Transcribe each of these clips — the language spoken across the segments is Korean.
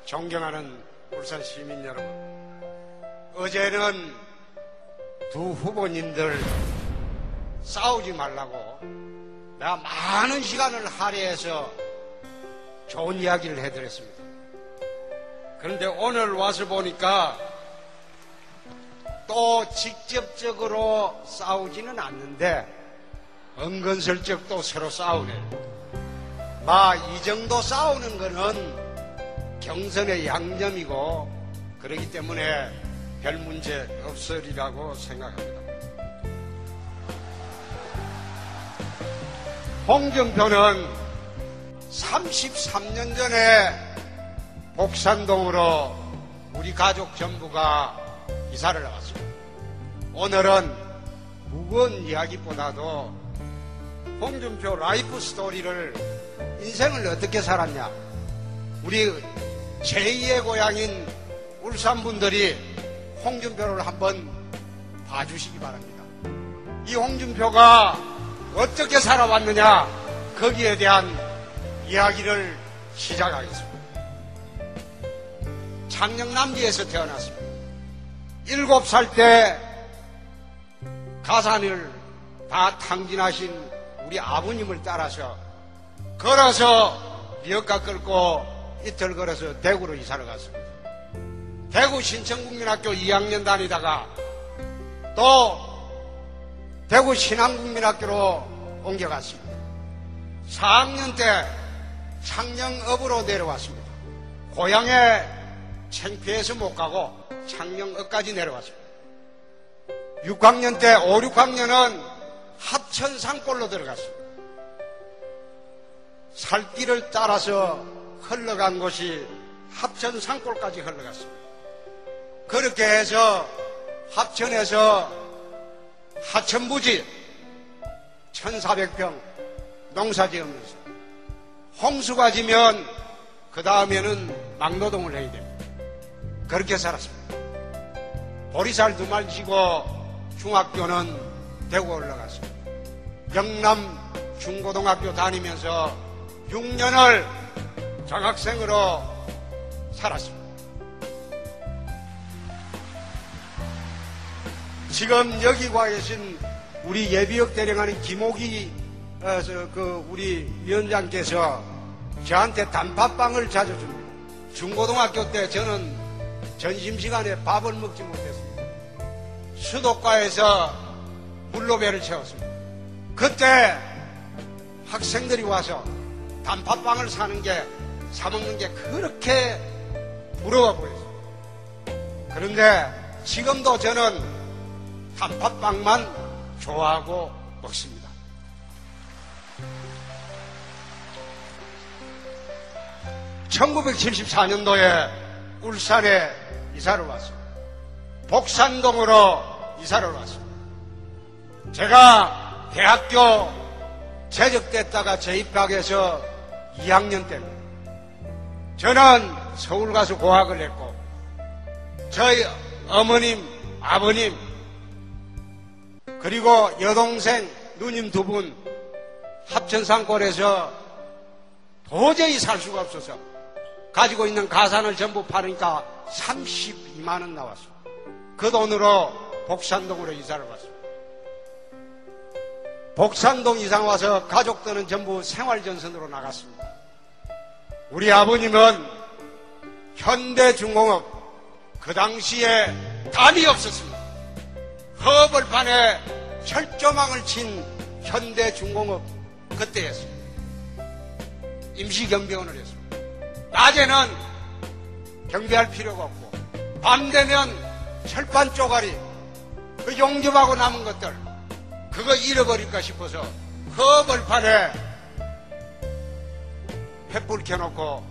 존경하는 울산 시민 여러분, 어제는 두 후보님들 싸우지 말라고 내가 많은 시간을 할애해서 좋은 이야기를 해드렸습니다. 그런데 오늘 와서 보니까 또 직접적으로 싸우지는 않는데 은근슬쩍 또 서로 싸우네요. 이 정도 싸우는 거는 경선의 양념이고 그렇기 때문에 별 문제 없으리라고 생각합니다. 홍준표는 33년 전에 복산동으로 우리 가족 전부가 이사를 나갔습니다. 오늘은 무거운 이야기보다도 홍준표 라이프 스토리를, 인생을 어떻게 살았냐, 우리 제2의 고향인 울산 분들이 홍준표를 한번 봐주시기 바랍니다. 이 홍준표가 어떻게 살아왔느냐, 거기에 대한 이야기를 시작하겠습니다. 창녕남지에서 태어났습니다. 7살 때 가산을 다 탕진하신 우리 아버님을 따라서 걸어서 리어카 끌고 이틀 걸어서 대구로 이사를 갔습니다. 대구 신천국민학교 2학년 다니다가 또 대구 신안국민학교로 옮겨갔습니다. 4학년 때 창녕읍으로 내려왔습니다. 고향에 창피해서 못 가고 창녕읍까지 내려왔습니다. 6학년 때 5, 6학년은 합천산골로 들어갔습니다. 살길을 따라서 흘러간 곳이 합천산골까지 흘러갔습니다. 그렇게 해서 합천에서 하천부지 1400평 농사지으면서 홍수가 지면 그 다음에는 막노동을 해야 됩니다. 그렇게 살았습니다. 보리쌀 2마리 지고 중학교는 대구 올라갔습니다. 영남 중고등학교 다니면서 6년을 장학생으로 살았습니다. 지금 여기 와 계신 우리 예비역 대령하는 김옥희 우리 위원장께서 저한테 단팥빵을 자주 줍니다. 중고등학교 때 저는 점심시간에 밥을 먹지 못했습니다. 수도가에서 물로배를 채웠습니다. 그때 학생들이 와서 단팥빵을 사먹는 게 그렇게 부러워 보였어요. 그런데 지금도 저는 단팥빵만 좋아하고 먹습니다. (1974년도에) 울산에 이사를 왔습니다. 복산동으로 이사를 왔습니다. 제가 대학교 재적됐다가 재입학해서 2학년 때입니다. 저는 서울 가서 고학을 했고 저희 어머님, 아버님 그리고 여동생, 누님 2분 합천산골에서 도저히 살 수가 없어서 가지고 있는 가산을 전부 파니까 32만 원 나왔습니다. 그 돈으로 복산동으로 이사를 왔습니다. 복산동 이사 와서 가족들은 전부 생활전선으로 나갔습니다. 우리 아버님은 현대중공업, 그 당시에 답이 없었습니다. 허벌판에 철조망을 친 현대중공업 그때였습니다. 임시경비원을 했습니다. 낮에는 경비할 필요가 없고 밤 되면 철판 쪼가리, 그 용접하고 남은 것들 그거 잃어버릴까 싶어서 허벌판에 횃불 켜놓고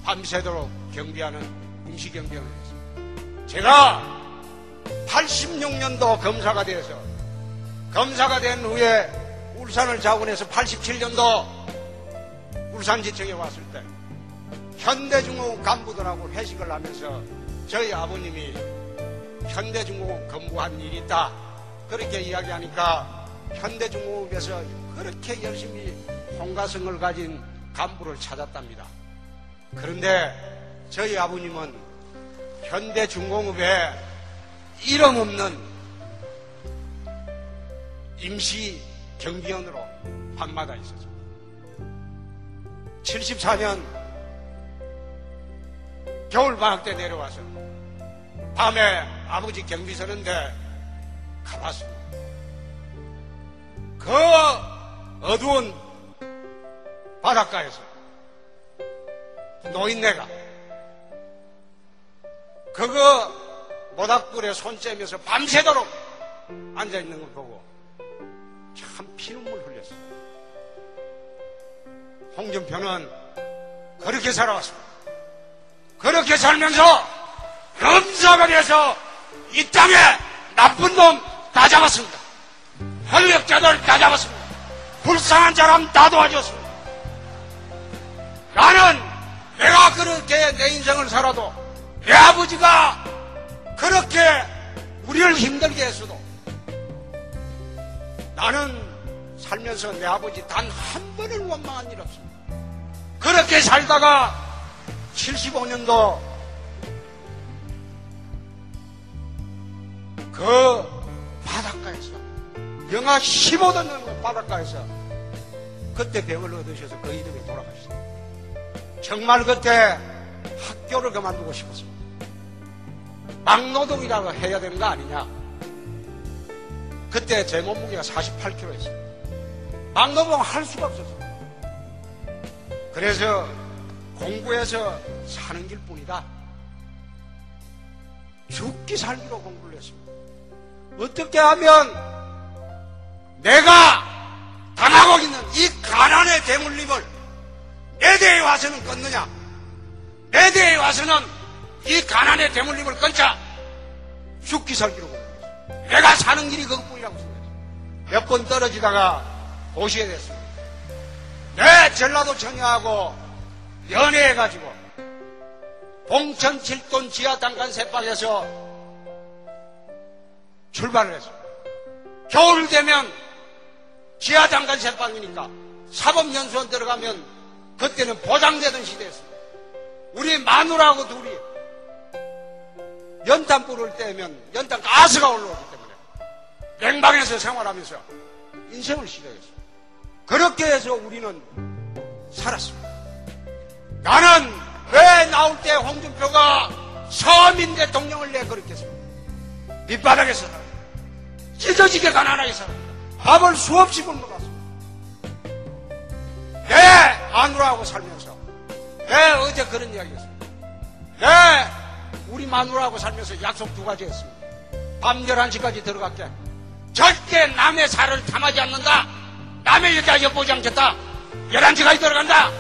밤새도록 경비하는 임시경비원을 했습니다. 제가 86년도 검사가 되어서 검사가 된 후에 울산을 자원해서 87년도 울산지청에 왔을 때 현대중공업 간부들하고 회식을 하면서 저희 아버님이 현대중공업 근무한 일이 있다 그렇게 이야기하니까 현대중공업에서 그렇게 열심히 홍가성을 가진 간부를 찾았답니다. 그런데 저희 아버님은 현대중공업에 이름 없는 임시 경비원으로 밤마다 있었죠. 74년 겨울방학 때 내려와서 밤에 아버지 경비 서는데 가봤습니다. 그 어두운 바닷가에서 노인네가 그거 모닥불에 손 째면서 밤새도록 앉아있는 걸 보고 참 피눈물 흘렸어요. 홍준표는 그렇게 살아왔습니다. 그렇게 살면서 검사관에서 이 땅에 나쁜 놈 다 잡았습니다. 권력자들 다 잡았습니다. 불쌍한 사람 다 도와줬습니다. 나는 내가 그렇게 내 인생을 살아도 내 아버지가 그렇게 우리를 힘들게 했어도 나는 살면서 내 아버지 단 한 번을 원망한 일 없습니다. 그렇게 살다가 75년도 그 바닷가에서 영하 15도 넘는 바닷가에서 그때 병을 얻으셔서 그 이름이 돌아가셨어요. 정말 그때 학교를 그만두고 싶었습니다. 막노동이라고 해야 되는 거 아니냐. 그때 제 몸무게가 48kg였어요. 막노동 할 수가 없었어요. 그래서 공부해서 사는 길뿐이다. 죽기 살기로 공부를 했습니다. 어떻게 하면 내가 당하고 있는 이 가난의 대물림을 내 대에 와서는 끊느냐. 내 대에 와서는 이 가난의 대물림을 끊자. 죽기 살기로 공부했어요. 내가 사는 길이 그것뿐이라고 생각했어요. 몇 번 떨어지다가 도시에 됐습니다. 내 전라도 처녀하고 연애해가지고 봉천 7돈 지하 단간 새방에서 출발을 했습니다. 겨울 되면 지하 단간 새방이니까 사법연수원 들어가면 그때는 보장되던 시대였습니다. 우리 마누라하고 둘이 연탄 불을 떼면 연탄 가스가 올라오기 때문에 냉방에서 생활하면서 인생을 시작했습니다. 그렇게 해서 우리는 살았습니다. 나는 왜 나올 때 홍준표가 서민 대통령을 내 그렇게 했습니다. 밑바닥에서 살았습니다. 찢어지게 가난하게 살았습니다. 밥을 수없이 굶어갔습니다. 내 마누라하고 살면서 내 어제 그런 이야기 했습니다. 내 우리 마누라하고 살면서 약속 2가지 했습니다. 밤 11시까지 들어갈게. 절대 남의 살을 탐하지 않는다. 남의 여자 엿보지 않겠다. 11시까지 들어간다.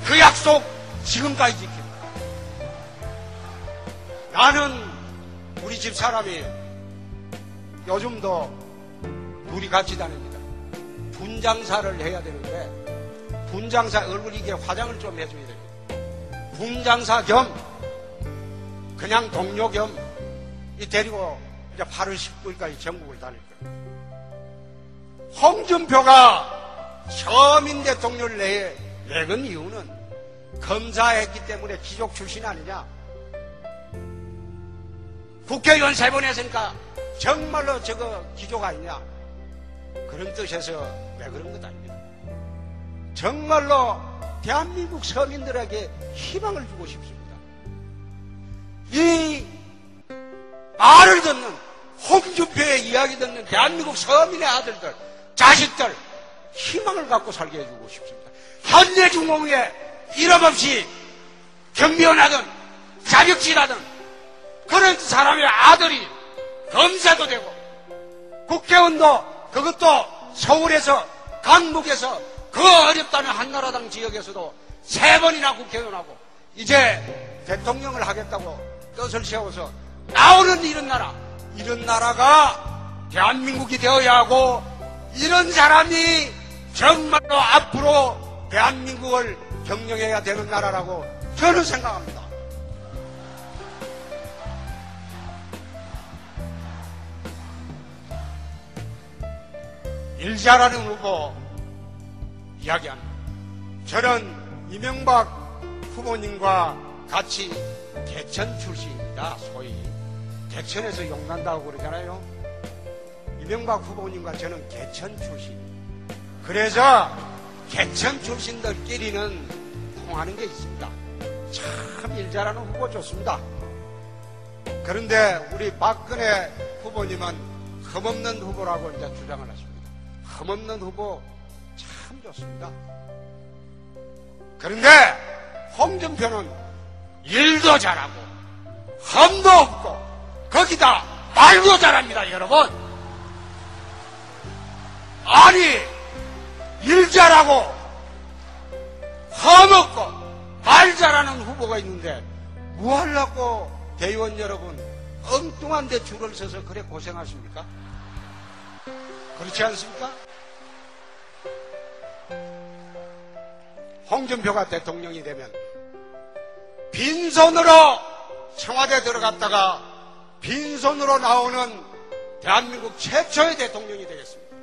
그 약속 지금까지 지킵니다. 나는 우리 집 사람이 요즘도 둘이 같이 다닙니다. 분장사를 해야 되는데 분장사 얼굴 이게 화장을 좀 해줘야 됩니다. 분장사 겸 그냥 동료 겸 데리고 이제 8월 19일까지 전국을 다닐 거예요. 홍준표가 서민 대통령을 내건 이유는 검사했기 때문에 귀족 출신 아니냐. 국회의원 3번 했으니까 정말로 저거 귀족 아니냐. 그런 뜻에서 왜 그런 것 아닙니다. 정말로 대한민국 서민들에게 희망을 주고 싶습니다. 이 말을 듣는 홍준표의 이야기 듣는 대한민국 서민의 아들들, 자식들 희망을 갖고 살게 해주고 싶습니다. 현대중공업에 이름 없이 경비원하든 자격지라든 그런 사람의 아들이 검사도 되고 국회의원도 그것도 서울에서 강북에서 그 어렵다는 한나라당 지역에서도 3번이나 국회의원하고 이제 대통령을 하겠다고 뜻을 세워서 나오는 이런 나라가 대한민국이 되어야 하고 이런 사람이 정말로 앞으로 대한민국을 경영해야 되는 나라라고 저는 생각합니다. 일 잘하는 후보 이야기합니다. 저는 이명박 후보님과 같이 개천 출신입니다. 소위 개천에서 용난다고 그러잖아요. 이명박 후보님과 저는 개천 출신. 그래서 개천 출신들끼리는 통하는 게 있습니다. 참 일 잘하는 후보 좋습니다. 그런데 우리 박근혜 후보님은 흠없는 후보라고 이제 주장을 하십니다. 흠없는 후보 참 좋습니다. 그런데 홍준표는 일도 잘하고 흠도 없고 거기다 말도 잘합니다. 여러분, 아니 일 잘하고 흠 없고 말 잘하는 후보가 있는데 뭐 하려고 대의원 여러분 엉뚱한 데 줄을 서서 그래 고생하십니까? 그렇지 않습니까? 홍준표가 대통령이 되면 빈손으로 청와대 들어갔다가 빈손으로 나오는 대한민국 최초의 대통령이 되겠습니다.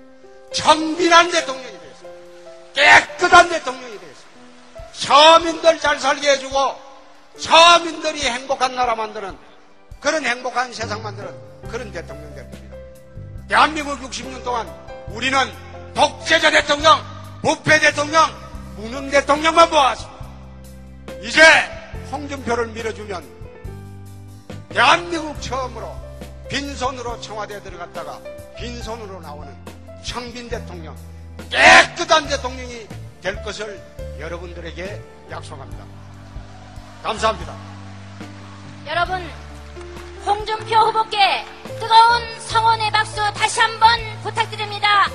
청빈한 대통령이 되겠습니다. 깨끗한 대통령이 되겠습니다. 서민들 잘 살게 해주고 서민들이 행복한 나라 만드는, 그런 행복한 세상 만드는 그런 대통령 될 겁니다. 대한민국 60년 동안 우리는 독재자 대통령, 부패 대통령, 무능 대통령만 보았습니다. 이제 홍준표를 밀어주면 대한민국 처음으로 빈손으로 청와대에 들어갔다가 빈손으로 나오는 청빈 대통령, 깨끗한 대통령이 될 것을 여러분들에게 약속합니다. 감사합니다. 여러분, 홍준표 후보께 뜨거운 성원의 박수 다시 한번 부탁드립니다.